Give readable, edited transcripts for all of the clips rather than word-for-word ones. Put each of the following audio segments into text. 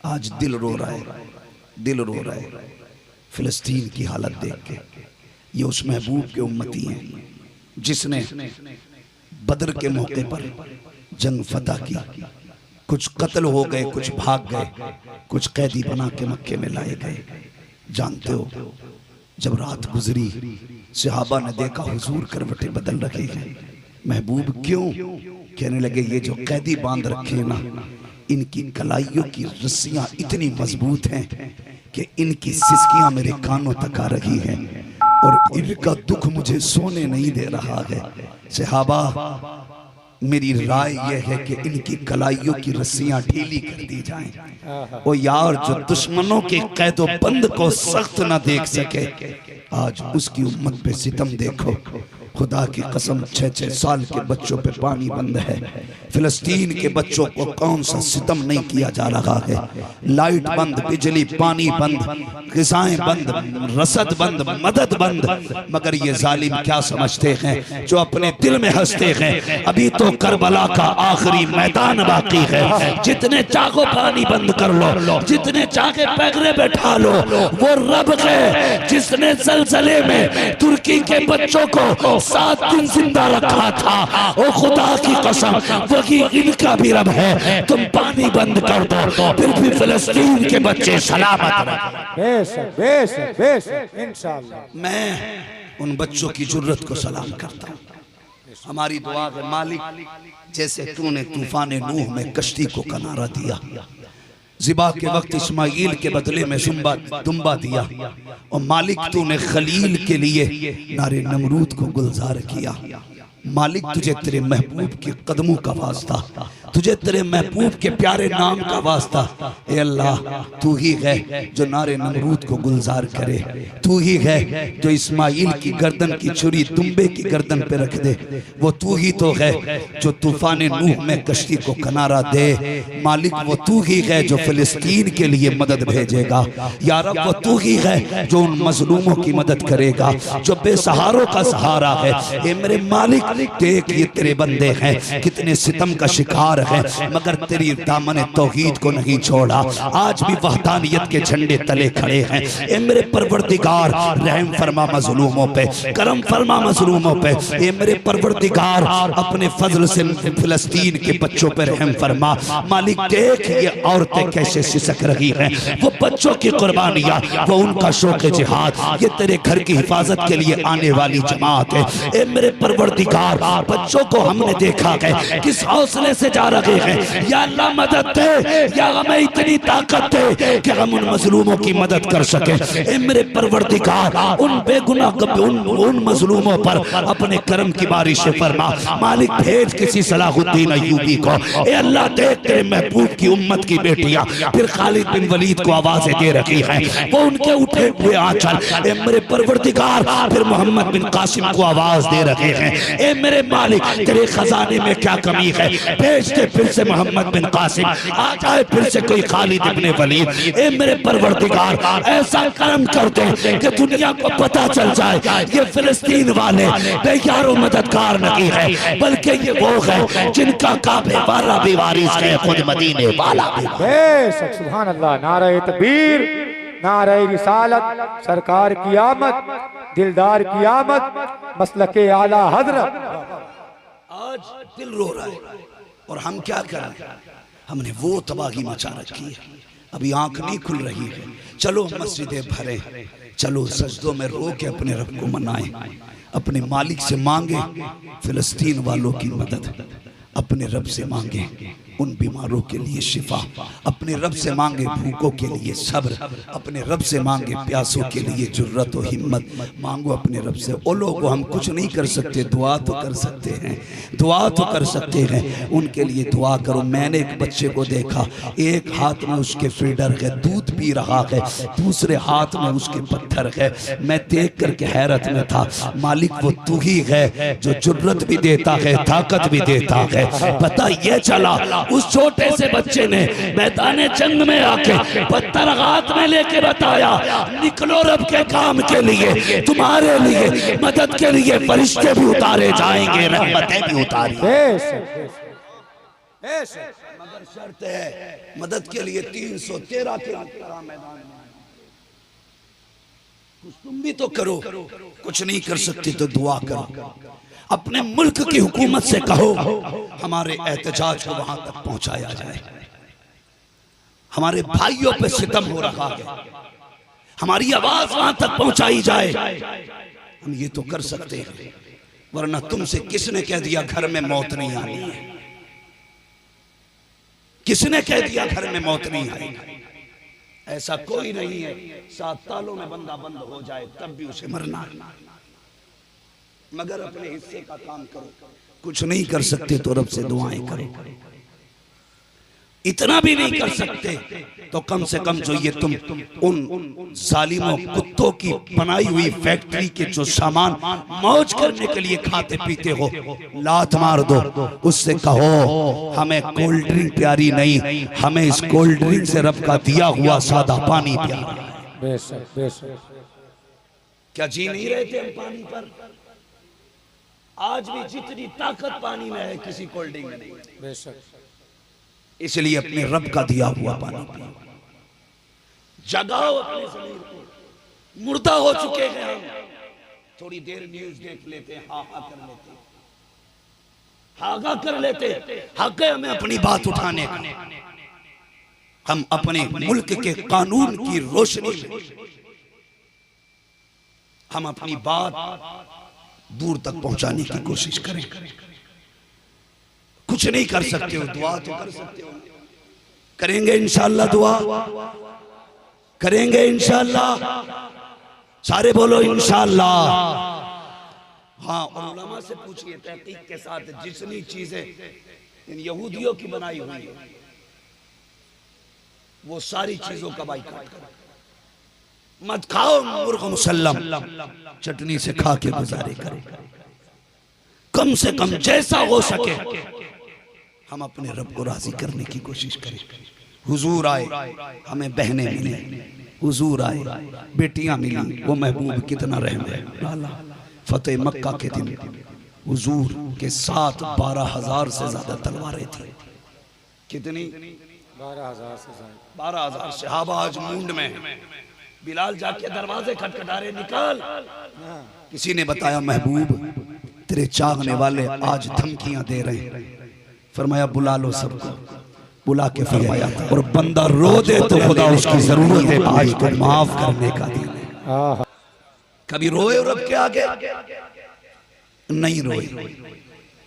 आज दिल रो रहा है, दिल रो रहा है फिलिस्तीन की हालत देख के। ये उस महबूब के उम्मती हैं जिसने बदर के मौके पर जंग फतह की। कुछ कत्ल हो गए, कुछ भाग गए, कुछ कैदी बना के मक्के में लाए गए। जानते हो जब रात गुजरी सहाबा ने देखा हुजूर करवटे बदल रखे हैं। महबूब क्यों? कहने लगे ये जो कैदी बांध रखे हैं ना, इनकी कलाइयों की रस्सियां इतनी मजबूत हैं कि इनकी सिसकियां मेरे कानों तक आ रही हैं और इनका दुख मुझे सोने नहीं दे रहा है। सहाबा मेरी राय यह है कि इनकी कलाइयों की रस्सियां ढीली कर दी जाएं। ओ यार, जो दुश्मनों के कैदो बंद को सख्त ना देख सके, आज उसकी उम्मत पे सितम देखो। खुदा की कसम 6-6 साल के बच्चों पे पानी बंद है। फिलिस्तीन के बच्चों को कौन सा सितम नहीं किया जा रहा है। लाइट बंद, बिजली पानी बंद, ग़िज़ाएं बंद, रसद बंद, मदद बंद। मगर ये जालिम क्या समझते हैं जो अपने दिल में हंसते हैं, अभी तो करबला का आखिरी मैदान बाकी है। जितने चाहो पानी बंद कर लो, जितने चाहे पैगरे बैठा लो, वो रब है जिसने ज़लज़ले में तुर्की के बच्चों को 7 दिन जिंदा रखा था। ओ खुदा की कसम, वही इनका भी रब है। तुम पानी बंद कर दो, फिर भी फिलिस्तीन के बच्चे सलामत रहे। इंशाअल्लाह मैं उन बच्चों की जुर्रत को सलाम करता हूँ। हमारी दुआ है मालिक, जैसे तूने तूफान नूह में कश्ती को किनारा दिया, ज़िबा के वक्त इस्माइल के बदले में दुम्बा दिया, और मालिक तूने खलील के लिए नारे नमरूद को गुलजार किया। मालिक तुझे तेरे महबूब के कदमों का वास्ता, तुझे तेरे महबूब के प्यारे नाम का वास्ता। ए अल्लाह, तू ही है जो नारे नमरूद को गुलजार करे। तू ही है जो इस्माइल की गर्दन की छुरी दुम्बे की गर्दन पे रख दे। वो तू ही तो है जो तूफान नूह में कश्ती को किनारा दे। मालिक वो तू ही है जो फिलिस्तीन के लिए मदद भेजेगा। या रब वो तू ही है जो उन मजलूमों की मदद करेगा, जो बेसहारों का सहारा है। ए मेरे मालिक, देख ये तेरे बंदे हैं कितने सितम का शिकार है, मगर तेरी दामन तौहीद को नहीं छोड़ा। आज भी वहदानियत के झंडे तले खड़े हैं। ए मेरे परवरदिगार, रहम फरमा मजलूमों पे, करम फरमा मजलूमों पे। ए मेरे परवरदिगार, अपने फजल से फिलिस्तीन के बच्चों पे रहम फरमा। मालिक देख ये औरतें कैसे सिसक रही हैं, वो बच्चों की कुर्बानियां, वो उनका शौक जिहाद, ये तेरे घर की हिफाजत के लिए आने वाली जमात है। ए मेरे परवरदिगार, बच्चों को हमने देखा है किस हौसले से जा रहे हैं। या अल्लाह मदद दे, या हमें इतनी ताकत दे कि हम उन मजलूमों की मदद कर सके। ए मेरे परवरदिगार, उन बेगुनाह उन मजलूमों पर अपने करम की बारिश फरमा। मालिक भेज किसी सलाहुद्दीन अय्यूबी को। ए अल्लाह देख तेरे महबूब की उम्मत की बेटियां फिर खालिद बिन वलीद को आवाजें दे रही हैं, वो उनके उठे हुए आंचल। ए मेरे परवरदिगार, फिर मोहम्मद बिन कासिम को आवाज दे रहे हैं। ए मेरे मालिक, तेरे खजाने में क्या कमी है, भेज दे फिर से मोहम्मद बिन कासिम, आ जाए फिर से कोई खालिद इब्ने वलीद। ए मेरे परवरदिगार, ऐसा करम कर दे कि दुनिया को पता चल जाए ये फिलिस्तीन वाले बेयारो मददगार नहीं है, बल्कि ये वो है जिनका काबे वाला भी वारिस है, खुद मदीने वाला भी। सुभान अल्लाह, नारे तकबीर, नारे रिसालत, सरकार की आमद, दिलदार की आमद, मसलके आला हजरत। आज दिल रो रहा है और हम क्या करें? हमने वो तबाही मचा रखी है, अभी आंख नहीं खुल रही है। चलो मस्जिदें भरे, चलो सजदों में रो के अपने रब को मनाएं, अपने मालिक से मांगे फिलिस्तीन वालों की मदद, अपने रब से मांगे उन बीमारों के लिए शिफा, अपने रब से मांगे भूखों के लिए सब्र, अपने रब से मांगे प्यासों के लिए जुर्रत और हिम्मत। मांगो अपने रब से। ओ लोगों, हम कुछ नहीं कर सकते, दुआ तो कर सकते हैं, दुआ तो कर सकते हैं। उनके लिए दुआ करो। मैंने एक बच्चे को देखा, एक हाथ में उसके फीडर है, दूध पी रहा है, दूसरे हाथ में उसके पत्थर है। मैं देख करके हैरत में था। मालिक वो तू ही है जो जुर्रत भी देता है, ताकत भी देता है। पता ये चला उस छोटे से बच्चे ने मैदान जंग में आके पत्थर हाथ में लेके बताया, निकलो रब के काम के लिए, तुम्हारे लिए मदद के लिए फरिश्ते भी उतारे जाएंगे, रहमतें भी उतारी। मगर मगर शर्त है मदद के लिए 313 के मैदान में कुछ तुम भी तो करो। कुछ नहीं कर सकते तो दुआ करो। अपने मुल्क की हुकूमत से कहो हमारे एहतजाज को वहां तक पहुंचाया जाए। हमारे भाइयों पे सितम हो रहा है, हमारी आवाज वहां तक पहुंचाई जाए। हम ये तो कर सकते हैं, वरना तुमसे किसने कह दिया घर में मौत नहीं आनी है? किसने कह दिया घर में मौत नहीं आएगी? ऐसा कोई नहीं है। 7 तालों में बंदा बंद हो जाए तब भी उसे मरना, मगर अपने हिस्से का काम करो। कुछ नहीं कर सकते तो रब से दुआएं करो। इतना भी नहीं कर सकते तो कम से कम जो ये तुम उन जालिमों कुत्तों की बनाई हुई फैक्ट्री के जो सामान मौज करने के लिए खाते पीते हो, लात मार दो। उससे कहो हमें कोल्ड ड्रिंक प्यारी नहीं, हमें इस कोल्ड ड्रिंक से रब का दिया हुआ सादा पानी प्यारा है। बेशक बेशक। क्या जी नहीं रहे थे हम पानी पर? आज भी जितनी ताकत पानी में है किसी कोल्ड ड्रिंक में नहीं। बेशक। इसलिए अपने रब का दिया हुआ पानी पियो। जगाओ अपने शरीर को। मुर्दा हो चुके हैं हम। थोड़ी देर न्यूज देख लेते, हाहा कर लेते, हागा कर लेते। हक है हमें अपनी बात उठाने का। हम अपने मुल्क के कानून की रोशनी में हम अपनी बात दूर तक पहुंचाने की कोशिश करें। कुछ नहीं कर सकते हो, दुआ तो कर सकते हो। करेंगे इंशाअल्लाह, दुआ करेंगे इंशाअल्लाह। सारे बोलो इंशाअल्लाह। हाँ, और उलमा से पूछिए तहकीक के साथ जितनी चीजें इन यहूदियों की बनाई हुई है वो सारी चीजों का बाइकाट करो। मत खाओ मुर्ग मुसल्लम, चटनी से खा के गुजारे करो। कम से कम जैसा हो सके हम अपने रब को राजी करने की कोशिश करें। हुजूर आए, हमें बहनें मिली, हुजूर आए, बेटियां मिली। वो महबूब कितना रहम है। फतेह मक्का के दिन हुजूर के साथ 12,000 से ज्यादा तलवारें थी। कितनी? 12,000 से ज्यादा। 12,000 सहाबा आज मूंड में। बिलाल जाके दरवाजे खटखटा रहे, निकाल। किसी ने बताया महबूब तेरे चाहने वाले आज धमकियां दे रहे हैं। फरमाया बुला लो सबको। बुला के फरमाया और बंदा रो दे तो खुदा उसकी जरूरत है आज तो माफ करने का दिन है। कभी रोए रब के आगे? नहीं रोए।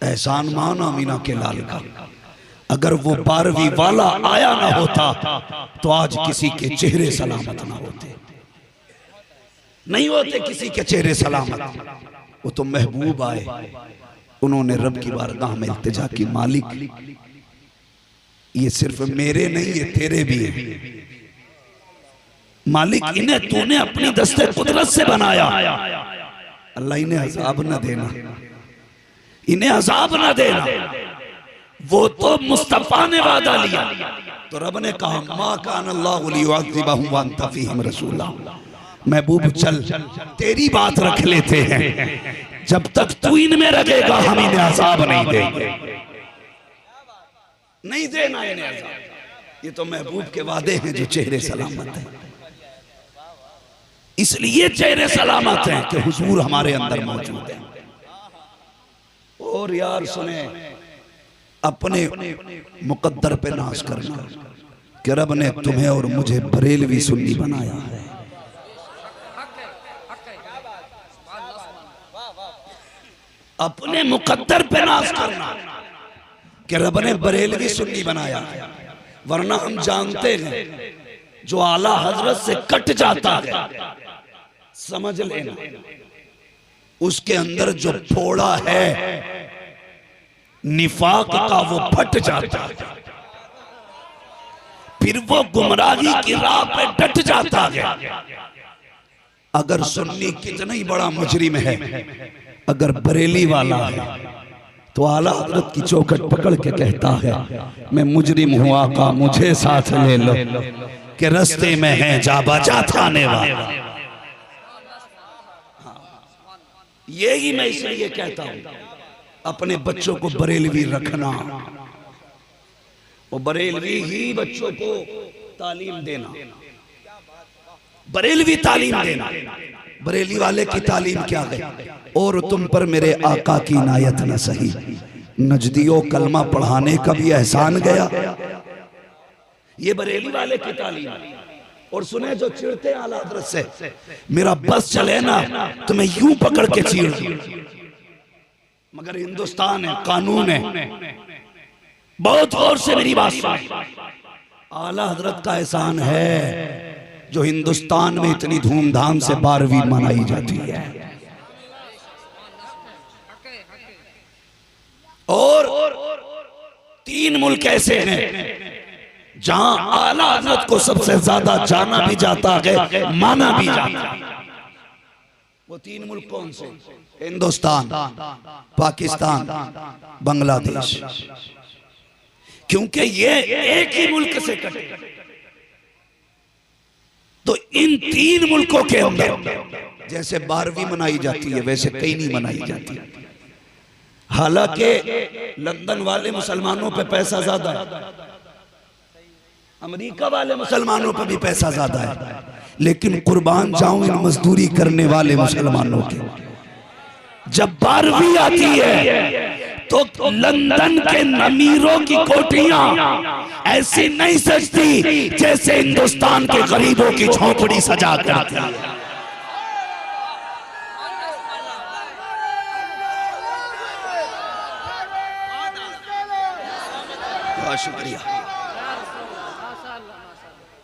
एहसान माना मीना के लाल का। अगर वो 12वीं वाला आया ना होता तो आज किसी के चेहरे सलामत ना होते, नहीं होते किसी के चेहरे सलामत। वो तो महबूब आए, उन्होंने रब की बारगाह में इल्तिजा की, मालिक ये सिर्फ मेरे नहीं ये तेरे भी है। मालिक इन्हें तूने अपनी दस्ते कुदरत से बनाया। अल्लाह इन्हें अजाब न देना, इन्हें अजाब न देना। वो तो मुस्तफा ने वादा लिया तो रब ने कहा मा कान अल्लाहु लियुअज़्ज़िबहुम व अंत फ़ीहिम रसूला। महबूब चल तेरी बात रख लेते हैं, जब तक तू इनमें रखेगा हम इन्हें अजाब नहीं देंगे, नहीं देना इन्हें अजाब। ये तो महबूब के वादे हैं जो चेहरे सलामत हैं। इसलिए चेहरे सलामत हैं कि हुजूर हमारे अंदर मौजूद है। और यार सुने, अपने मुकद्दर पे नाज करना कि रब ने तुम्हें और मुझे बरेलवी सुन्नी बनाया है। अपने मुकद्दर पे नाज करना कि रब ने बरेलवी सुन्नी बनाया है। वरना हम जानते हैं जो आला हजरत से कट जाता है समझ लेना उसके अंदर जो फोड़ा है निफाक का वो फट जाता है, फिर वो गुमराही की राह पे डट जाता है। अगर सुन्नी कितना ही बड़ा मुजरिम है, अगर बरेली वाला है तो आला हजरत की चौखट पकड़ के कहता है मैं मुजरिम हूं आका मुझे साथ ले लो कि रास्ते में है जा बजा थाने वाला। यही मैं इसलिए कहता हूं अपने बच्चों को बरेलवी रखना। और बरेलवी ही बच्चों को तालीम देना, बरेलवी तालीम देना। बरेली वाले की तालीम क्या है? और तुम पर मेरे आका की इनायत न सही, नजदियों कलमा पढ़ाने का भी एहसान गया। ये बरेली वाले की तालीम। और सुने जो चिढ़ते आला हज़रत से, मेरा बस चले ना तो मैं यूं पकड़ के चीर दूं, मगर हिंदुस्तान है, कानून है। बहुत गौर से मेरी बात सुने। आला हजरत का एहसान है जो हिंदुस्तान में इतनी धूमधाम से 12वीं मनाई जाती है। और 3 मुल्क ऐसे हैं जहां आला हजरत को सबसे ज्यादा जाना भी जाता है, माना भी जाता है। वो 3 मुल्क कौन से? हिंदुस्तान, पाकिस्तान, बांग्लादेश। क्योंकि ये एक ही मुल्क से कटे। तो इन 3 मुल्कों के अंदर जैसे 12वीं मनाई जाती है वैसे कहीं नहीं मनाई जाती। हालांकि लंदन वाले मुसलमानों पे पैसा ज्यादा है, अमेरिका वाले मुसलमानों पे भी पैसा ज्यादा है, लेकिन कुर्बान जाऊं इन मजदूरी करने वाले मुसलमानों के। जब 12वीं आती है तो लंदन के अमीरों की कोठियां ऐसी नहीं सजती जैसे हिंदुस्तान के गरीबों की झोपड़ी सजा करती है। बहुत शुक्रिया।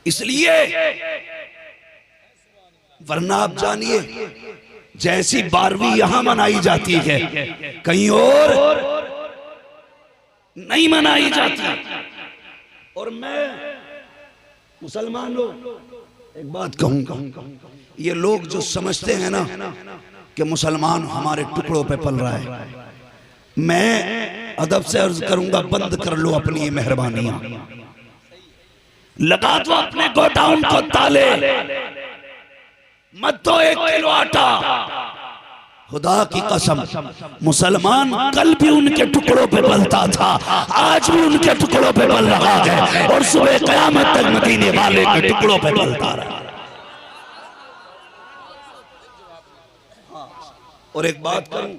इसलिए वरना आप जानिए जैसी 12वीं यहां मनाई जाती है कहीं और नहीं मनाई जाती। और मैं मुसलमानों एक बात कहूंगा, ये लोग जो समझते हैं ना कि मुसलमान हमारे टुकड़ों पे पल रहा है, मैं अदब से अर्ज करूंगा बंद कर लो अपनी ये मेहरबानियां, लगा दो अपने गोडाउन को ताले, मत दो 1 किलो आटा। खुदा की कसम मुसलमान कल भी उनके टुकड़ों पे पलता था, आज भी उनके टुकड़ों पे पल रहा है और सुबह क़यामत तक मदीने वाले के टुकड़ों पे पलता रहा। और एक बात करूं,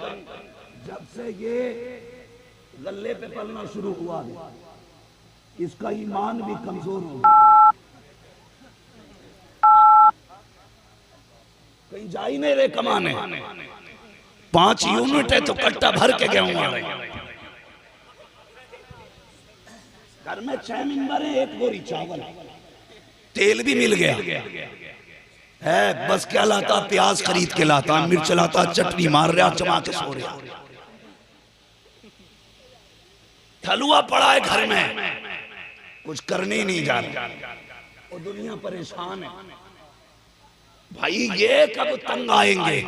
जब से ये गले पे पलना शुरू हुआ है इसका ईमान भी कमजोर हो गया, कहीं जा ही नहीं रहे कमाने। 5 यूनिट है तो कट्टा भर के गेहूं आ रहे। घर में 6 मेंबर है, 1 बोरी चावल, तेल भी मिल गया है, बस क्या लाता, प्याज खरीद के लाता, मिर्च लाता, चटनी मार रहा, चमा के सो रहा। थलुआ पड़ा है घर में, कुछ करने ही नहीं जा रहा और दुनिया परेशान है। भाई ये कब तंग आएंगे?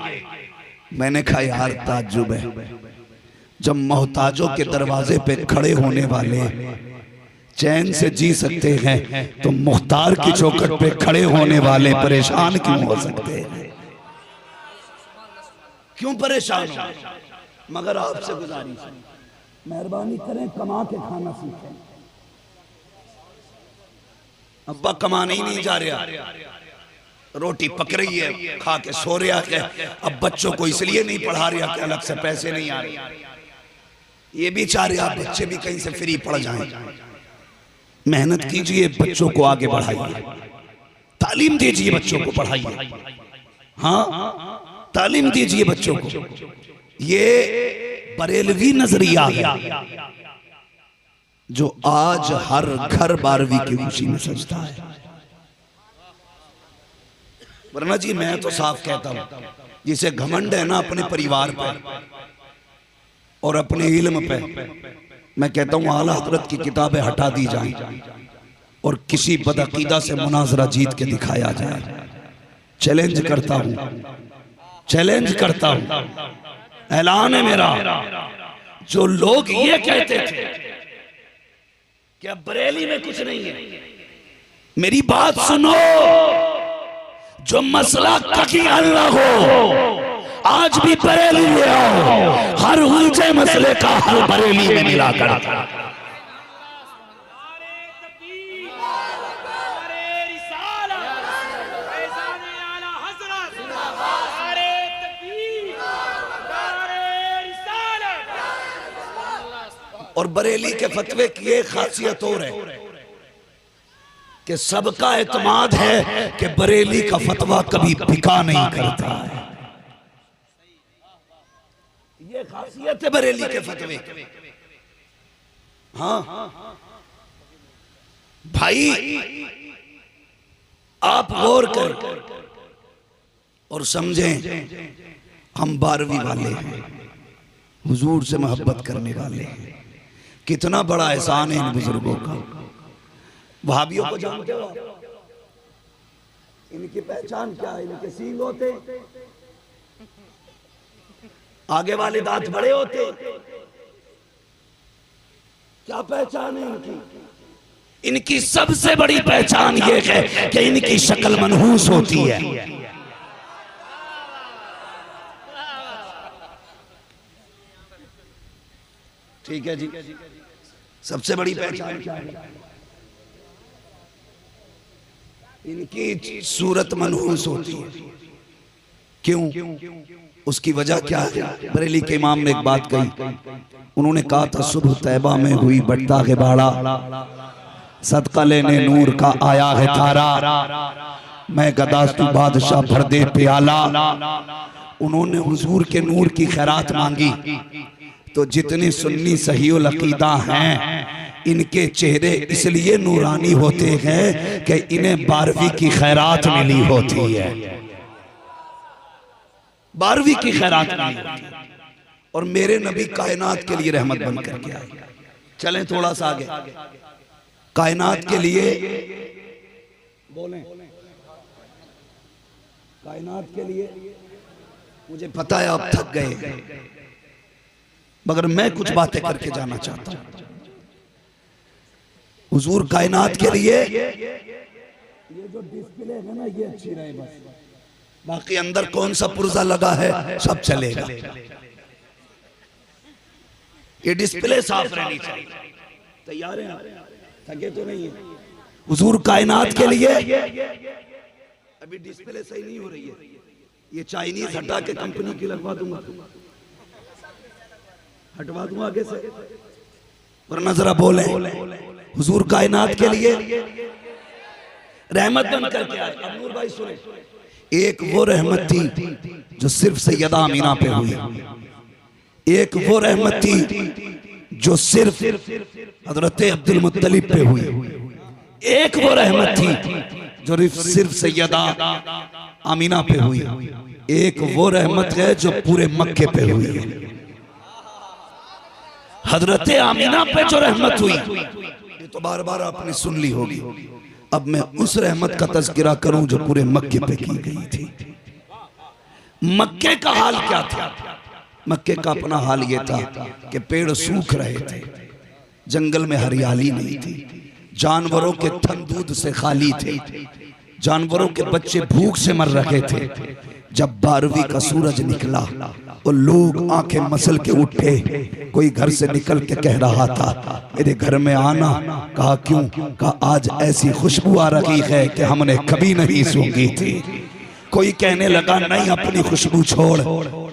मैंने कहा यार ताज्जुब है, जब मोहताजों के दरवाजे पे खड़े होने वाले चैन से जी सकते हैं तो मुख्तार की चौखट पे खड़े होने वाले परेशान क्यों हो सकते हैं? क्यों परेशान हो? मगर आपसे गुजारिश है, मेहरबानी करें कमा के खाना सीखें। अब्बा कमाने ही नहीं जा रहा, रोटी पक रही है, खा के सो रहा है। अब बच्चों को इसलिए नहीं पढ़ा रहा कि अलग से पैसे नहीं आ रहे, ये भी चाह रहे आप बच्चे भी कहीं से फ्री पढ़ जाएं। मेहनत कीजिए, बच्चों को आगे बढ़ाइए, तालीम दीजिए, बच्चों को पढ़ाइए। हाँ, तालीम दीजिए बच्चों को। ये बरेलवी नजरिया है जो आज हर घर 12वीं की खुशी में सजता है। वरना जी मैं तो साफ कहता हूं, जिसे घमंड है ना अपने परिवार पर और अपने इल्म पे, मैं कहता हूं आला हजरत की किताबें हटा दी जाएं और किसी बदअकीदा से मुनाजरा जीत के दिखाया जाए। चैलेंज करता हूं, चैलेंज करता हूं, ऐलान है मेरा। जो लोग ये कहते थे कि अब बरेली में कुछ नहीं है, मेरी बात सुनो। जो मसला कहीं हल ना हो, आज भी बरेली ले आओ, हर उलझे मसले का हल बरेली में मिला कर। और बरेली के फतवे की एक खासियत और है कि सबका एतमाद है कि बरेली का फतवा कभी बिका नहीं करता है। ये खासियत है बरेली के फतवे। हाँ भाई, आप गौर कर और समझें, हम 12वीं वाले हैं, हुजूर से मोहब्बत करने वाले हैं। कितना बड़ा एहसान है इन बुजुर्गों का। वहाबियों को जानते हो आप? इनकी पहचान क्या है? इनके सींग होते, आगे वाले दांत बड़े होते। क्या पहचान है इनकी? इनकी सबसे बड़ी पहचान ये है कि इनकी शक्ल मनहूस होती है। ठीक है जी, सबसे बड़ी पहचान क्या है? इनकी सूरत मनहूस होती है। क्यों? उसकी वजह क्या है? बरेली के इमाम ने एक बात कही। उन्होंने कहा था, सुबह तैबा में हुई बट्टा के बाड़ा, सदका लेने नूर का आया है तारा, मैं गदास्तू बादशाह भर दे प्याला। उन्होंने हुजूर के नूर की खैरात मांगी तो जितने सुन्नी सहीउल अकीदा हैं, इनके चेहरे इसलिए नूरानी होते हैं कि इन्हें 12वीं की खैरात मिली होती है। 12वीं की खैरात मिली होती है। और मेरे नबी कायनात के लिए रहमत बन करके आए। चलें थोड़ा सा आगे। कायनात के लिए बोलें, कायनात के लिए, मुझे पता है आप थक गए, मगर मैं कुछ बातें करके जाना चाहता हूं। हुजूर कायनात के लिए ये जो डिस्प्ले है ना, ये अच्छी रहे बस, बाकी अंदर कौन सा पुर्जा लगा है सब चलेगा। ये डिस्प्ले साफ रहनी चाहिए। तैयार हैं आप? थके तो नहीं है? हुजूर कायनात के लिए अभी डिस्प्ले सही नहीं हो रही है, ये चाइनीज हटा के कंपनी की लगवा दूंगा, हटवा दूंगा आगे से, वरना जरा बोले। हुजूर कायनात के लिए रहमत बन करके आए। अब नूर भाई सुने, एक वो रहमत थी जो सिर्फ सैयदा आमीना पे हुई, एक वो रहमत थी जो सिर्फ हजरत अब्दुल मुत्तलिब पे हुई, एक वो रहमत थी जो सिर्फ सैयदा आमीना पे हुई, एक वो रहमत है जो पूरे मक्के पे हुई है। हजरत आमीना पे जो रहमत हुई, ये तो बार बार आपने सुन ली होगी। अब मैं उस रहमत का तज़किरा करूं जो पूरे मक्के पे की गई थी। मक्के का हाल क्या था? मक्के का अपना हाल ये था कि पेड़ सूख रहे थे, जंगल में हरियाली नहीं थी, जानवरों के थन दूध से खाली थे, जानवरों के बच्चे भूख से मर रहे थे। जब 12वीं का सूरज निकला वो लोग आंखें मसल के उठे। कोई घर से निकल के कह रहा था, मेरे घर में आना। कहा क्यों? कहा आज ऐसी खुशबू आ रही है कि हमने कभी नहीं सूंघी थी। कोई कहने लगा नहीं, अपनी खुशबू छोड़,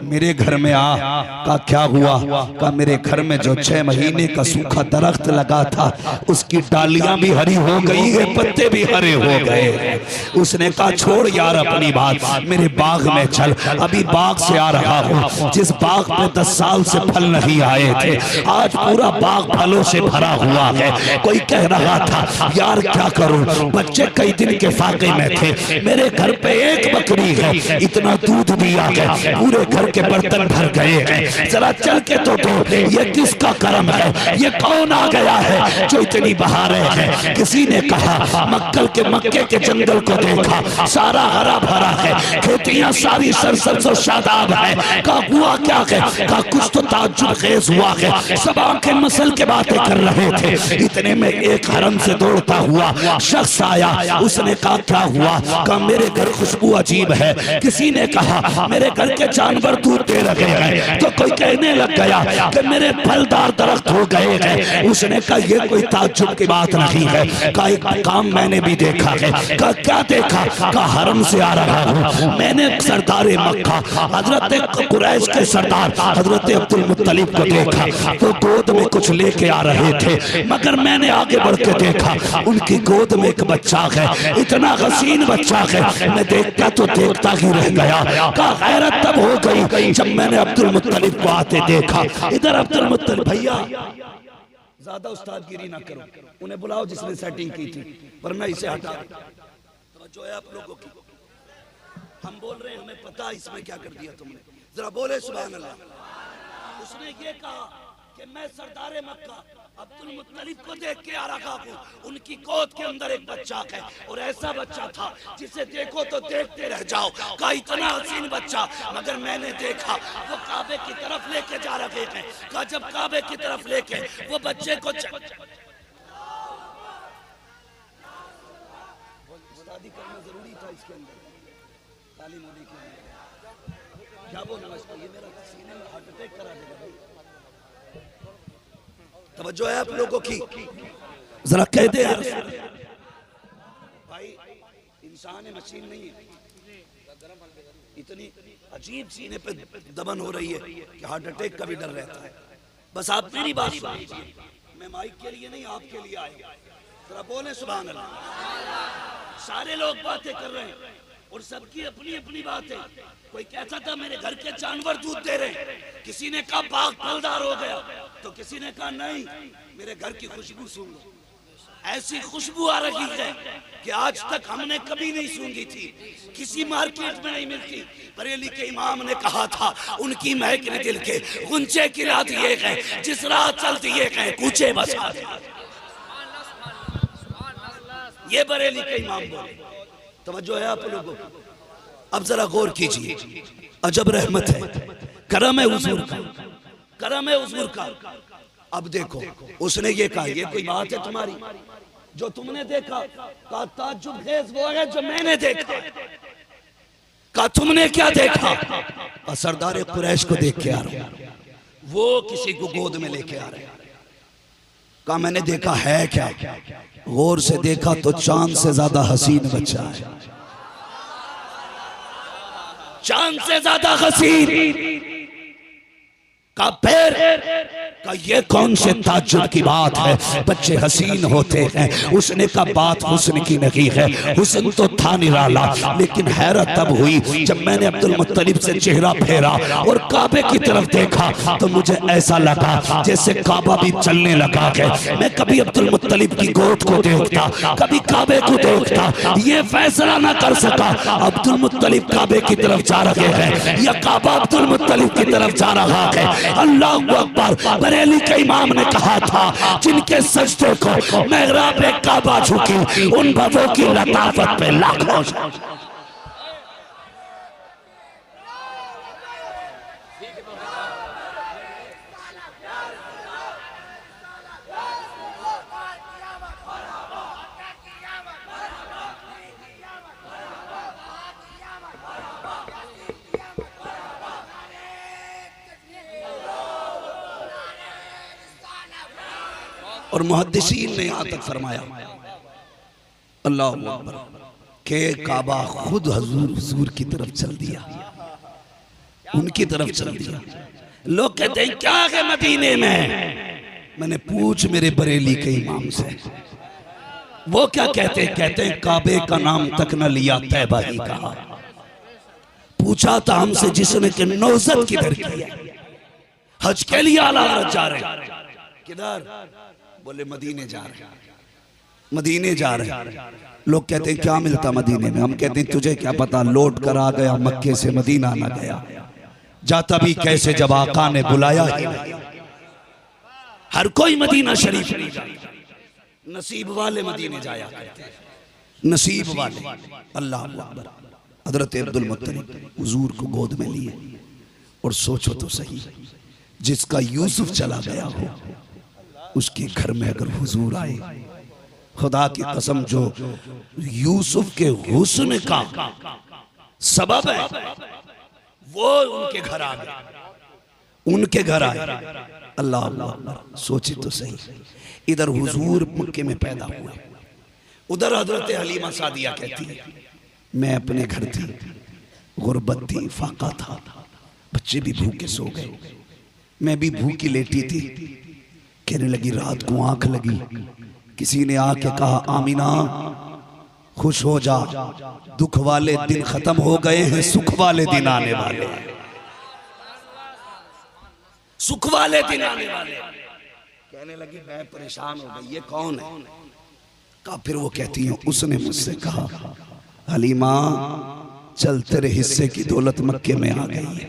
मेरे घर में आ। कहा क्या हुआ? कहा मेरे घर में जो 6 महीने का सूखा दरख्त लगा था उसकी डालियां भी हरी हो गई है, पत्ते भी हरे हो गए। उसने कहा छोड़ यार अपनी बात, मेरे बाग में चल। अभी बाग से आ रहा हूँ, जिस बाग पे 10 साल से फल नहीं आए थे, आज पूरा बाग फलों से भरा हुआ है। कोई कह रहा था यार क्या करूं, बच्चे कई दिन के फाके में थे, मेरे घर पे एक बकरी है, इतना दूध दिया है, पूरे घर के बर्तन भर गए हैं, जरा चल के तो दो। ये किसका करम है? ये कौन आ गया है जो इतनी बहारें हैं? किसी ने कहा मक्के के जंगल को देखा, सारा हरा भरा है, खेतियां सारी सरसब्ज और शादाब है। कहा हुआ क्या है? कहा कुछ तो ताज्जुब खेज हुआ है। सब आंखें मसल के बातें कर रहे थे, इतने में एक हरम से दौड़ता हुआ शख्स आया। उसने कहा क्या हुआ? कहा मेरे घर खुशबू अजीब अजीब है। किसी ने कहा मेरे घर के जानवर दूध दे रहे हैं, तो कोई कहने लग गया कि मेरे फलदार दरख्त हो गए हैं। उसने कहा ये कोई ताज्जुब की बात नहीं है। का एक काम मैंने भी देखा है। का क्या देखा? का हरम से आ रहा हूँ मैंने सरदार मक्का हजरत कुरैश के सरदार हजरत अब्दुल मुत्तलिब को देखा, तो गोद में कुछ लेके आ रहे थे, मगर मैंने आगे बढ़ के देखा उनकी गोद में एक बच्चा है, इतना हसीन बच्चा है। मैं देखता तो देखता ही रह गया। का गैरत तब हो गई जब मैंने अब्दुल मुत्तलिब को आते देखा। इधर अब्दुल मुत्तलिब, भैया ज्यादा उस्तादगिरी ना करो, उन्हें बुलाओ जिसने सेटिंग की थी, वरना इसे हटा। जो है आप लोगों की, हम बोल रहे हैं हमें पता है इसमें क्या कर दिया तुमने, जरा बोले सुभान अल्लाह। उसने ये कहा कि मैं सरदार मक्का अब्दुल मुत्तलिब को देख के आ रहा हूँ, उनकी गोद के अंदर एक बच्चा है, और ऐसा बच्चा था जिसे देखो तो देखते रह जाओ। का इतना हसीन बच्चा, मगर मैंने देखा वो काबे की तरफ लेके जा रहे हैं। का जब काबे की तरफ लेके वो बच्चे को करना जरूरी था इसके अंदर, तालीम होने के लिए। क्या बोलूं इसको, ये मेरा सीने में हार्ट अटैक करा देगा भाई। तवज्जो है आप लोगों की, जरा कह दे यार भाई, इंसान है मशीन नहीं है। इतनी अजीब सीने पे दबन हो रही है कि हार्ट अटैक का भी डर रहता है। बस आप मेरी बात सुनिए, मैं माइक के लिए नहीं आपके लिए आया। जरा बोले सुभान अल्लाह। सारे लोग बातें कर रहे हैं और सबकी अपनी अपनी बातें। कोई कहता था मेरे घर के जानवर दूध दे रहे हैं, किसी ने कहा बाग फलदार हो गया, तो किसी ने कहा नहीं मेरे घर की खुशबू सूंघ लो। ऐसी खुशबू आ रही है कि आज तक हमने कभी नहीं सूंघी थी, किसी मार्केट में नहीं मिलती। बरेली के इमाम ने कहा था उनकी महक ने दिल के गुंचे गिरा दिए हैं, जिस राह चल दिए हैं कूचे बसा दिए। ये बरेली के इमाम बोले। तवज्जो है आप लोगों को, अब जरा गौर कीजिए, अजब रहमत है, करम है हुजूर का, करम है हुजूर का। अब देखो उसने ये कहा ये कोई बात है तुम्हारी, जो तुमने देखा का ताज्जुब खेज वो है जो मैंने देखा। का तुमने क्या देखा? का सरदार कुरैश को देख के आ रहा हूं, वो किसी को गोद में लेके आ रहे हैं। का मैंने देखा है क्या? गौर से देखा तो चांद से ज्यादा हसीन बच्चा है, चांद से ज्यादा हसीन। का पैर का ये कौन से ताज्जुब की बात है, बच्चे हसीन होते हैं। उसने कहा बात हुस्न की नहीं है, हुस्न तो था निराला, लेकिन हैरत तब हुई जब मैंने अब्दुल मुत्तलिब से चेहरा फेरा और काबे की तरफ देखा, तो मुझे ऐसा लगा जैसे काबा भी चलने लगा है। मैं कभी अब्दुल मुत्तलिब की गोद को देखता, कभी काबे को देखता, ये फैसला ना कर सका अब्दुल मुत्तलिब काबे की तरफ जा रहे हैं या काबा अब्दुल मुत्तलिब की तरफ जा रहा है। अल्लाह अकबर। बरेली के इमाम ने कहा था जिनके सजदे को मेहराब काबा झुकी, उन भवों की लताफत पे लाखों। और मुहद्दिसीन ने यहाँ तक फरमाया अल्लाह अकबर के काबा खुद हुजूर की तरफ चल दिया, उनकी तरफ चल दिया। लोग कहते हैं क्या है मदीने में? मैंने पूछ मेरे बरेली के इमाम से, वो क्या कहते हैं? कहते हैं काबे का नाम तक न लिया, तैबा ही कहा। पूछा था हमसे जिसने कि नौजत किधर की है, हज के लिए आला हजरत जा रहे हैं, किधर? बोले मदीने जा रहे हैं, मदीने जा रहे हैं। लोग कहते हैं क्या मिलता मदीने में? हम कहते हैं तुझे क्या पता, लौट कर आ गया मक्के से मदीना ना गया, जाता भी कैसे जब आका ने बुलाया ही नहीं। हर कोई मदीना शरीफ नहीं जाता, नसीब वाले मदीने जाया करते हैं, नसीब वाले। अल्लाह अकबर। हजरत अब्दुल मुत्तलिब हुजूर को गोद में लिए, और सोचो तो सही, जिसका यूसुफ चला गया हो उसके घर में अगर हुजूर आए, खुदा की कसम जो यूसुफ के हुस्न का सबब है वो उनके घर आ गए, उनके घर आए। अल्लाह अल्लाह, सोचे तो सही, इधर हुजूर मक्के में पैदा हुए, उधर हजरत हलीमा सादिया कहती है मैं अपने घर थी, गुर्बत थी, फाका था, बच्चे भी भूखे सो गए, मैं भी भूखी लेटी थी। कहने लगी रात को आंख लगी, किसी ने आके कहा आमीना खुश हो जा, दुख वाले दिन खत्म हो गए हैं, सुख वाले दिन आने वाले हैं, सुख वाले दिन आने वाले। कहने लगी मैं परेशान हो गई, ये कौन है? कहा फिर वो कहती है उसने मुझसे कहा हलीमा चल तेरे हिस्से की दौलत मक्के में आ गई है।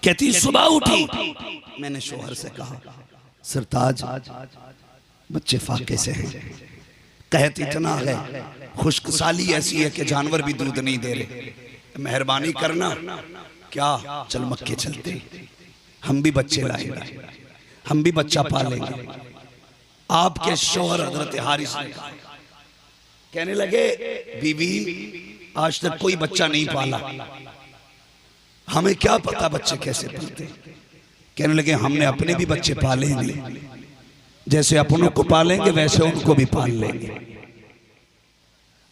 कहती सुबह उठी, मैंने शोहर से कहा सरताज बच्चे फाके से हैं, कहती इतना है, खुश्क साली ऐसी है कि जानवर भी दूध नहीं दे रहे, मेहरबानी करना, क्या चल मक्के चलते, हम भी बच्चे लाएंगे, हम भी बच्चा पालेंगे। आपके शोहर हजरत हारिस ने कहा, कहने लगे बीवी आज तक कोई बच्चा नहीं पाला, हमें क्या पता बच्चे कैसे पलते। कहने लगे हमने अपने भी बच्चे पालेंगे, जैसे अपनों को पालेंगे वैसे उनको भी पाल लेंगे।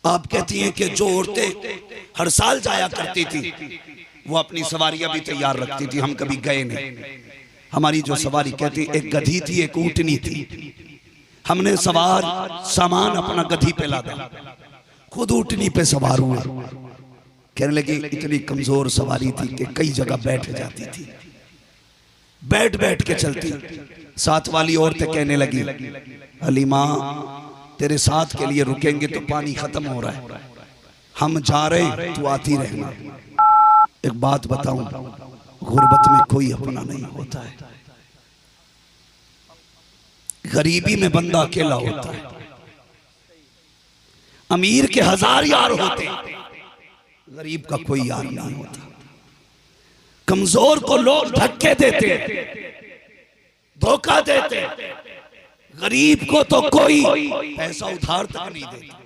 आप कहती हैं कि जो औरतें हर साल जाया करती थी वो अपनी सवारियां भी तैयार रखती थी, हम कभी गए नहीं। हमारी जो सवारी कहती एक गधी थी, एक ऊंटनी थी, हमने सवार सामान अपना गधी पे लादा, खुद ऊंटनी पे सवार हुए। कहने लगी इतनी कमजोर सवारी थी कि कई जगह बैठ जाती थी, बैठ बैठ के चलती। साथ वाली औरतें कहने लगी हलीमा तेरे साथ के लिए रुकेंगे तो पानी खत्म हो रहा है, हम जा रहे तू आती रहना। एक बात बताऊं, गुर्बत में कोई अपना नहीं होता है, गरीबी में बंदा अकेला होता है। अमीर के 1000 यार होते, गरीब का कोई यार नहीं होता। कमजोर को लोग धक्के देते, धोखा देते, गरीब को तो कोई पैसा उधार तक नहीं देता।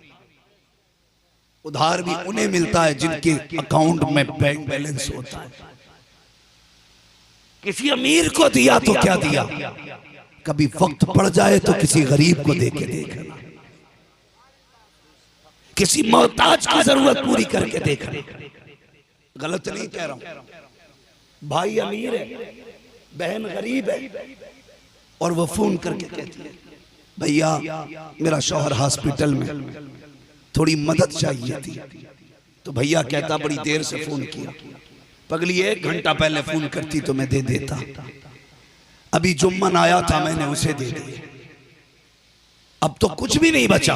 उधार भी उन्हें मिलता है जिनके अकाउंट में बैंक बैलेंस होता है। किसी अमीर को दिया तो क्या दिया, कभी वक्त पड़ जाए तो किसी गरीब को दे के देखना, किसी मोहताज की जरूरत पूरी करके देखना। गलत नहीं कह रहा हूं, भाई अमीर है, बहन गरीब है, और वो फोन करके कहती है भैया मेरा शौहर हॉस्पिटल में, थोड़ी मदद चाहिए थी। तो भैया कहता बड़ी देर से फोन किया, पगली 1 घंटा पहले फोन करती तो मैं दे देता, अभी जुम्मन आया था मैंने उसे दे दिया, अब तो कुछ भी नहीं बचा।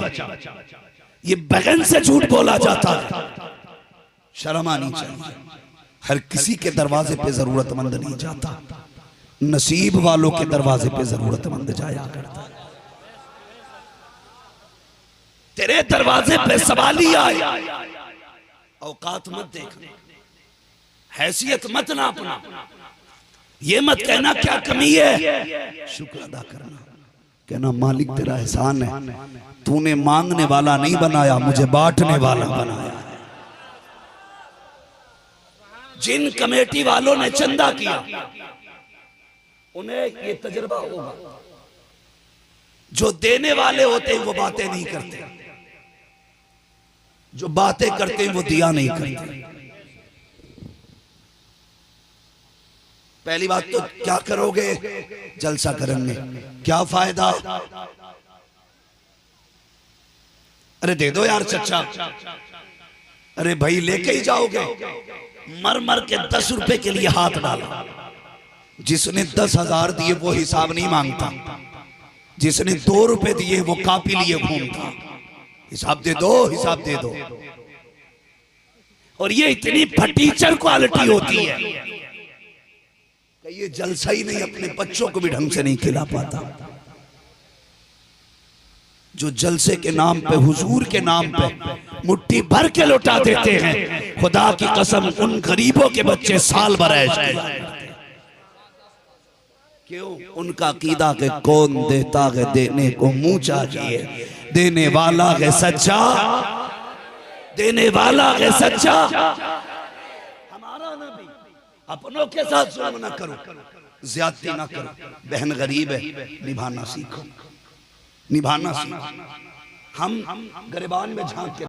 ये बहन से झूठ बोला जाता है, शर्म आनी चाहिए। हर किसी के दरवाजे पे जरूरतमंद नहीं जाता, नसीब वालों के दरवाजे पे जरूरतमंद जाया करता है। तेरे दरवाजे पे सवाली आए, औकात मत देखना, हैसियत मत नापना, ये मत कहना क्या कमी है, शुक्र अदा करना, कहना मालिक तेरा एहसान है, तूने मांगने वाला नहीं बनाया, मुझे बांटने वाला बनाया। जिन कमेटी वालों ने चंदा किया उन्हें ये तजुर्बा होगा, जो देने वाले होते हैं वो बातें नहीं करते, जो बातें करते हैं वो दिया नहीं करते। पहली बात तो क्या करोगे, जलसा करेंगे, क्या फायदा, अरे दे दो यार चचा, अरे भाई लेके ही जाओगे, मर मर के 10 रुपए के लिए हाथ डाला। जिसने 10,000 दिए वो हिसाब नहीं मांगता, जिसने 2 रुपए दिए वो कापी लिए घूमता, हिसाब दे दो, हिसाब दे दो। और ये इतनी फटीचर क्वालिटी होती है कि ये जलसा ही नहीं, अपने बच्चों को भी ढंग से नहीं खिला पाता। जो जलसे के नाम पे, हुजूर के नाम पे मुट्ठी भर के लौटा देते हैं, खुदा की कसम उन गरीबों के बच्चे साल भर ऐश किया। क्यों? उनका अकीदा के कौन देता है देने को मुंह चाहिए, देने वाला है सच्चा। देने वाला है सच्चा। हमारा नबी अपनों के साथ जुल्म ना करो, ज्यादती ना करो। बहन गरीब है, निभाना सीखो, निभाना सीखो। हम गरिबान में झांक के